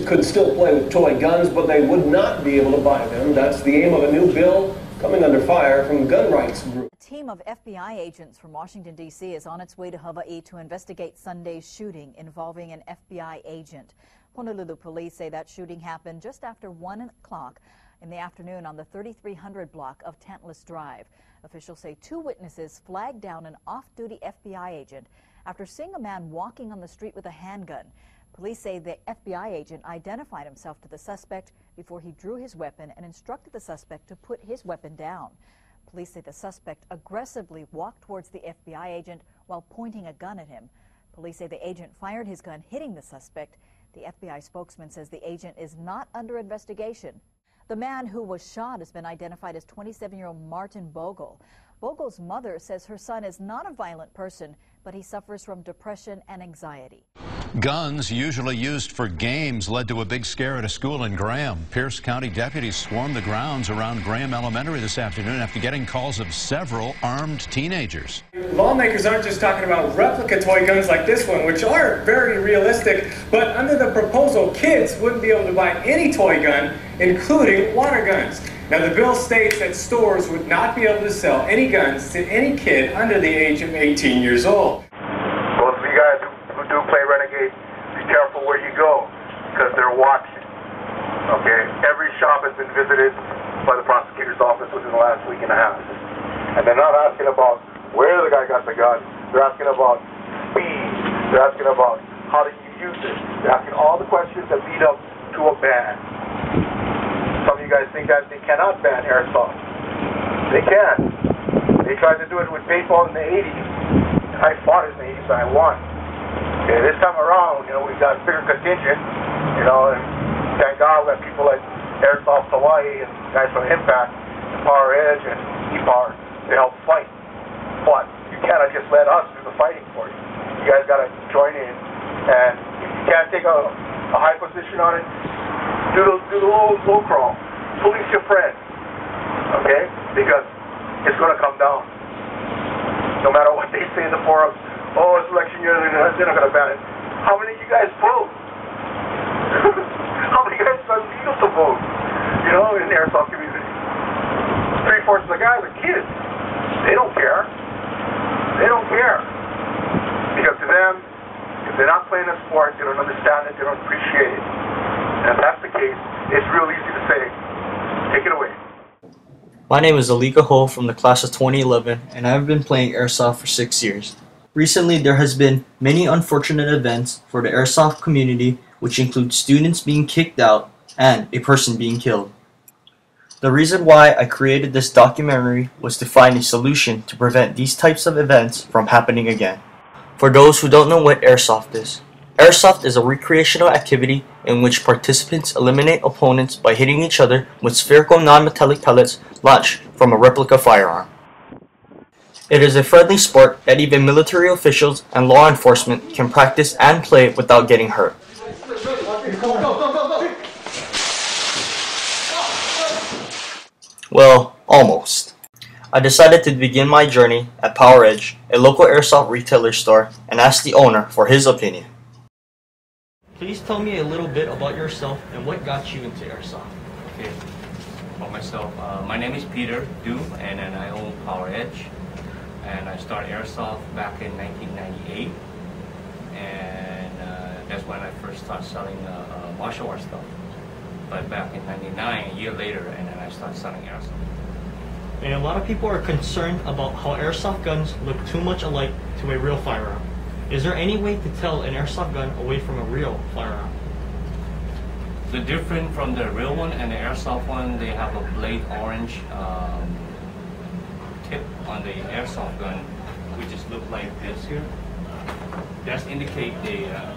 Could still play with toy guns, but they would not be able to buy them. That's the aim of a new bill coming under fire from gun rights groups. A team of FBI agents from Washington, D.C. is on its way to Hawaii to investigate Sunday's shooting involving an FBI agent. Honolulu police say that shooting happened just after 1 o'clock in the afternoon on the 3300 block of Tantalus Drive. Officials say 2 witnesses flagged down an off-duty FBI agent after seeing a man walking on the street with a handgun. Police say the FBI agent identified himself to the suspect before he drew his weapon and instructed the suspect to put his weapon down. Police say the suspect aggressively walked towards the FBI agent while pointing a gun at him. Police say the agent fired his gun, hitting the suspect. The FBI spokesman says the agent is not under investigation. The man who was shot has been identified as 27-year-old Martin Bogle. Bogle's mother says her son is not a violent person, but he suffers from depression and anxiety. Guns, usually used for games, led to a big scare at a school in Graham. Pierce County deputies swarmed the grounds around Graham Elementary this afternoon after getting calls of several armed teenagers. Lawmakers aren't just talking about replica toy guns like this one, which are very realistic, but under the proposal, kids wouldn't be able to buy any toy gun, including water guns. Now, the bill states that stores would not be able to sell any guns to any kid under the age of 18 years old. Well, so you guys who do play Renegade, be careful where you go, because they're watching. Okay? Every shop has been visited by the prosecutor's office within the last week and a half. And they're not asking about where the guy got the gun. They're asking about speed. They're asking about how did you use it. They're asking all the questions that lead up to a ban. Some of you guys think that they cannot ban airsoft. They can. They tried to do it with baseball in the 80s. I fought in the 80s and I won. Okay, this time around, we've got a bigger contingent, and thank God we have people like Airsoft Hawaii and guys from Impact, and Power Edge, and E-Power to help fight. But you cannot just let us do the fighting for you. You guys got to join in, and if you can't take a high position on it, do the low crawl. Police your friend, okay? Because it's going to come down. No matter what they say in the forums, oh, it's election year, they're not going to ban it. How many of you guys vote? How many of you guys are legal to vote? In the airsoft community. 3/4 of the guys are kids. They don't care. They don't care. Because to them, if they're not playing a sport, they don't understand it, they don't appreciate it. And if that's the case, it's real easy to say, take it away. My name is Alika Ho from the class of 2011, and I've been playing Airsoft for 6 years. Recently, there has been many unfortunate events for the Airsoft community, which include students being kicked out and a person being killed. The reason why I created this documentary was to find a solution to prevent these types of events from happening again. For those who don't know what Airsoft is a recreational activity in which participants eliminate opponents by hitting each other with spherical non-metallic pellets launched from a replica firearm. It is a friendly sport that even military officials and law enforcement can practice and play without getting hurt. Well, almost. I decided to begin my journey at Power Edge, a local airsoft retailer store, and asked the owner for his opinion. Please tell me a little bit about yourself and what got you into airsoft. Okay, about myself, my name is Peter Du, and then I own Power Edge, and I started airsoft back in 1998, and that's when I first started selling martial arts stuff. But back in '99, a year later, and then I started selling airsoft. And a lot of people are concerned about how airsoft guns look too much alike to a real firearm. Is there any way to tell an airsoft gun away from a real firearm? The difference from the real one and the airsoft one, they have a blade orange tip on the airsoft gun, which just look like this here. That indicate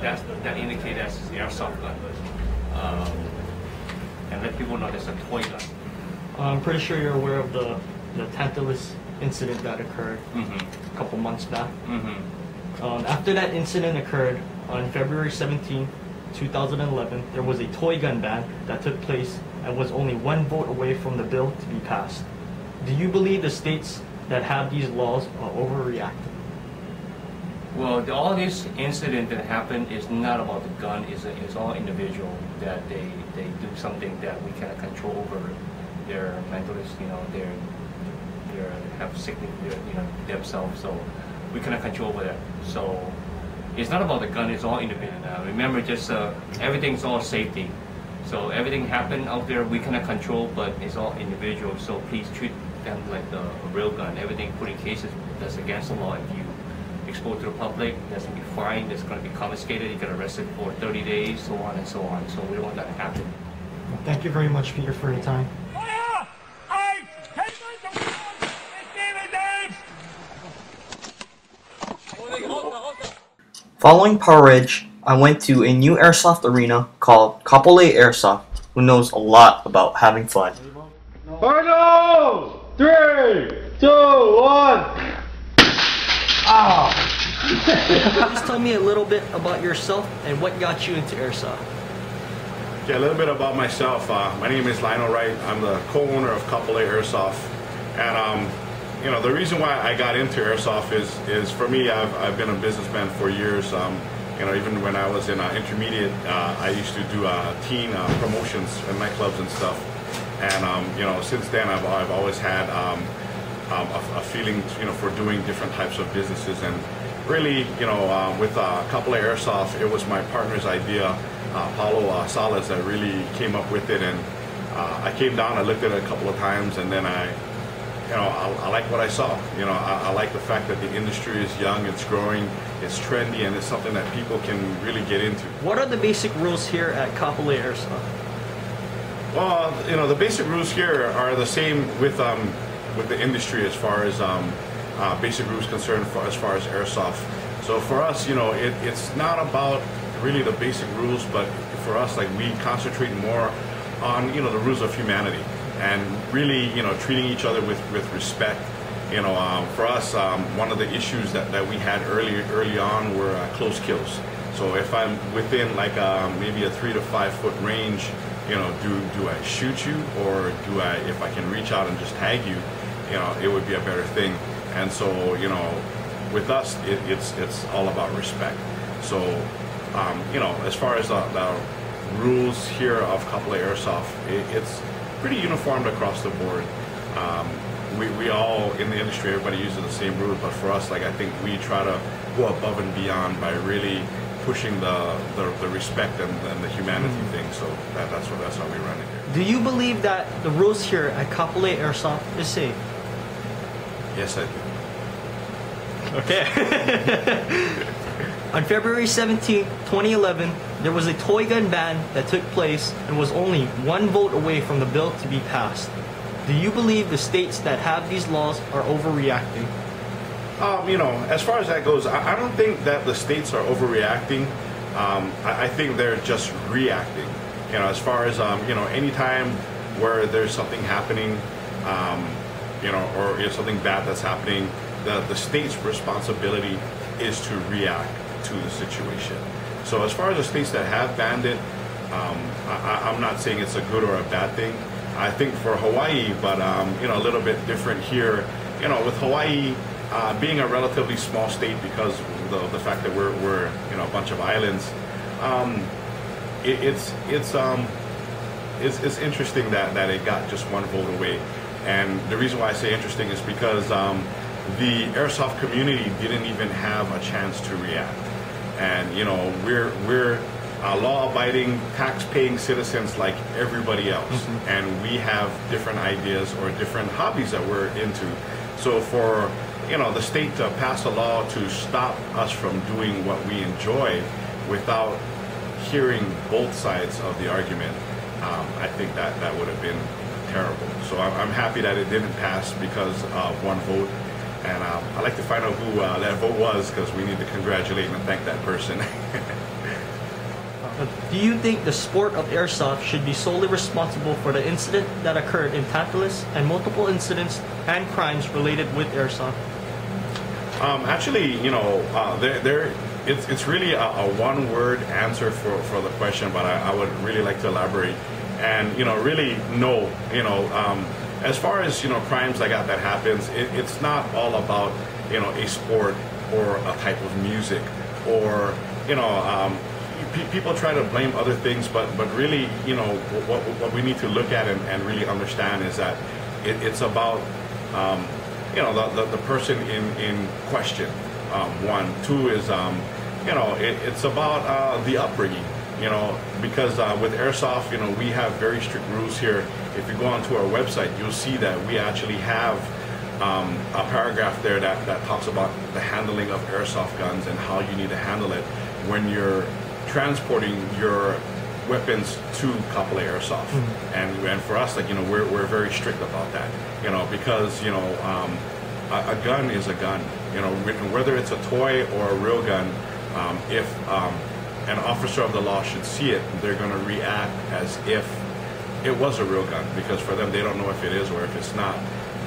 that's the airsoft gun. And let people know that's a toy gun. I'm pretty sure you're aware of the Tantalus incident that occurred a couple months back. After that incident occurred on February 17, 2011, there was a toy gun ban that took place and was only 1 vote away from the bill to be passed. Do you believe the states that have these laws are overreacting? Well, all this incident that happened is not about the gun. It's all individual that they do something that we cannot control over their mentalists. You know, they have sickness, themselves. So we cannot control over that. So it's not about the gun. It's all individual. Remember, just everything's all safety. So everything happened out there we cannot control, but it's all individual. So please treat them like a real gun. Everything put in cases that's against the law. If you expose to the public, that's going to be fined, that's going to be confiscated, you get arrested for 30 days, so on and so on. So we don't want that to happen. Well, thank you very much, Peter, for your time. Following Power Edge, I went to a new airsoft arena called Kapolei Airsoft, who knows a lot about having fun. Final! 3, 2, 1! Please tell me a little bit about yourself and what got you into airsoft. Okay, a little bit about myself. My name is Lionel Wright. I'm the co-owner of Kapolei Airsoft, and the reason why I got into airsoft is for me, I've been a businessman for years. Even when I was in intermediate, I used to do teen promotions in nightclubs and stuff. And since then, I've always had a feeling, for doing different types of businesses. And really, with Kapolei Airsoft, it was my partner's idea, Paulo Salas, that really came up with it. And I came down, I looked at it a couple of times, and then I like what I saw. I like the fact that the industry is young, it's growing, it's trendy, and it's something that people can really get into. What are the basic rules here at Kapolei Airsoft? Well, the basic rules here are the same with the industry as far as basic rules concerned as far as airsoft. So for us, it's not about really the basic rules, but for us, like, we concentrate more on the rules of humanity and really treating each other with respect. For us, one of the issues that we had early on were close kills. So if I'm within like maybe a 3 to 5 foot range, do I shoot you, or if I can reach out and just tag you, it would be a better thing. And so with us, it's all about respect. So as far as the rules here of Kapolei Airsoft, it's pretty uniformed across the board. We all in the industry, everybody uses the same rules, but for us, like, I think we try to go above and beyond by really pushing the respect and the humanity thing. So that's how we run it here. Do you believe that the rules here at Kapolei Airsoft is safe? Yes, I do. Okay. On February 17, 2011, there was a toy gun ban that took place and was only one vote away from the bill to be passed. Do you believe the states that have these laws are overreacting? As far as that goes, I don't think that the states are overreacting. I think they're just reacting. As far as anytime where there's something happening, or something bad that's happening, the state's responsibility is to react to the situation. So as far as the states that have banned it, I'm not saying it's a good or a bad thing. I think for Hawaii, but a little bit different here. With Hawaii being a relatively small state because of the fact that we're a bunch of islands, it's interesting that it got just one vote away. And the reason why I say interesting is because the airsoft community didn't even have a chance to react. And we're law-abiding, tax-paying citizens like everybody else, and we have different ideas or different hobbies that we're into. So for the state to pass a law to stop us from doing what we enjoy without hearing both sides of the argument, I think that would have been terrible. So I'm happy that it didn't pass because of one vote. And I'd like to find out who that vote was, because we need to congratulate and thank that person. Do you think the sport of airsoft should be solely responsible for the incident that occurred in Tantalus and multiple incidents and crimes related with airsoft? Actually, it's really a one-word answer for the question, but I would really like to elaborate. And really no. As far as crimes like that happens, it's not all about a sport or a type of music, or people try to blame other things, but really, what we need to look at and really understand is that it's about the person in question. One, two is it's about the upbringing. Because with Airsoft, we have very strict rules here. If you go onto our website, you'll see that we actually have a paragraph there that talks about the handling of Airsoft guns and how you need to handle it when you're transporting your weapons to Kapolei Airsoft. And for us, we're very strict about that. Because a gun is a gun. Whether it's a toy or a real gun, if an officer of the law should see it, they're going to react as if it was a real gun, because for them, they don't know if it is or if it's not.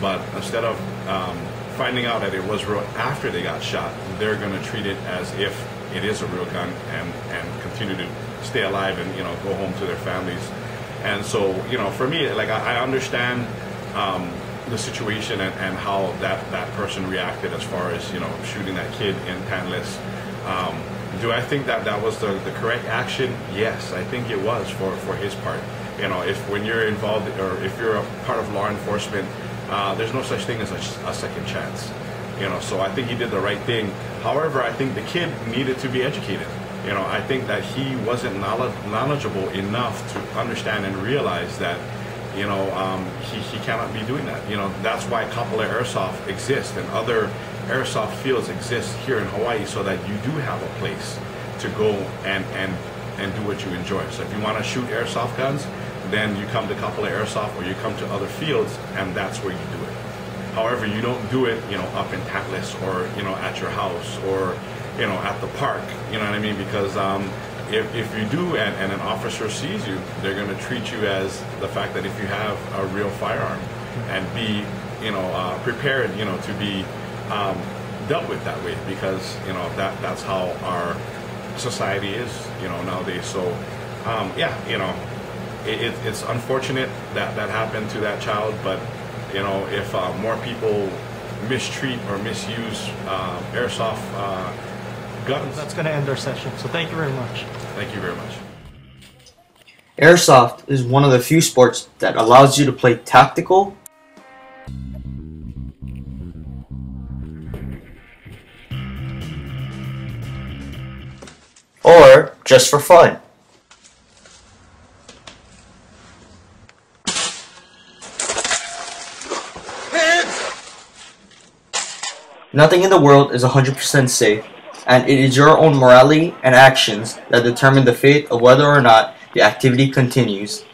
But instead of finding out that it was real after they got shot, they're going to treat it as if it is a real gun and continue to stay alive and go home to their families. And so for me, I understand the situation and how that person reacted as far as shooting that kid in Panless. Do I think that was the correct action? Yes, I think it was for his part. If when you're involved or if you're a part of law enforcement, there's no such thing as a second chance. So I think he did the right thing. However, I think the kid needed to be educated. I think that he wasn't knowledgeable enough to understand and realize that he cannot be doing that. That's why Kapolei Airsoft exists and other airsoft fields exist here in Hawaii, so that you do have a place to go and do what you enjoy. So if you want to shoot airsoft guns, then you come to Kapolei Airsoft, or you come to other fields, and that's where you do it. However, you don't do it, up in Tatlas or at your house or at the park. You know what I mean? Because if you do and an officer sees you, they're going to treat you as the fact that if you have a real firearm, and be prepared to be dealt with that way, because that's how our society is nowadays. So it's unfortunate that happened to that child, but if more people mistreat or misuse airsoft guns. That's going to end our session, so thank you very much. Thank you very much. Airsoft is one of the few sports that allows you to play tactical or just for fun. Nothing in the world is 100% safe, and it is your own morality and actions that determine the fate of whether or not the activity continues.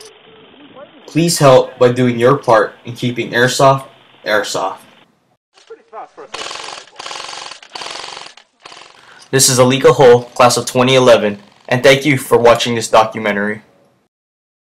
Please help by doing your part in keeping Airsoft, Airsoft. This is Alika Hull, class of 2011, and thank you for watching this documentary.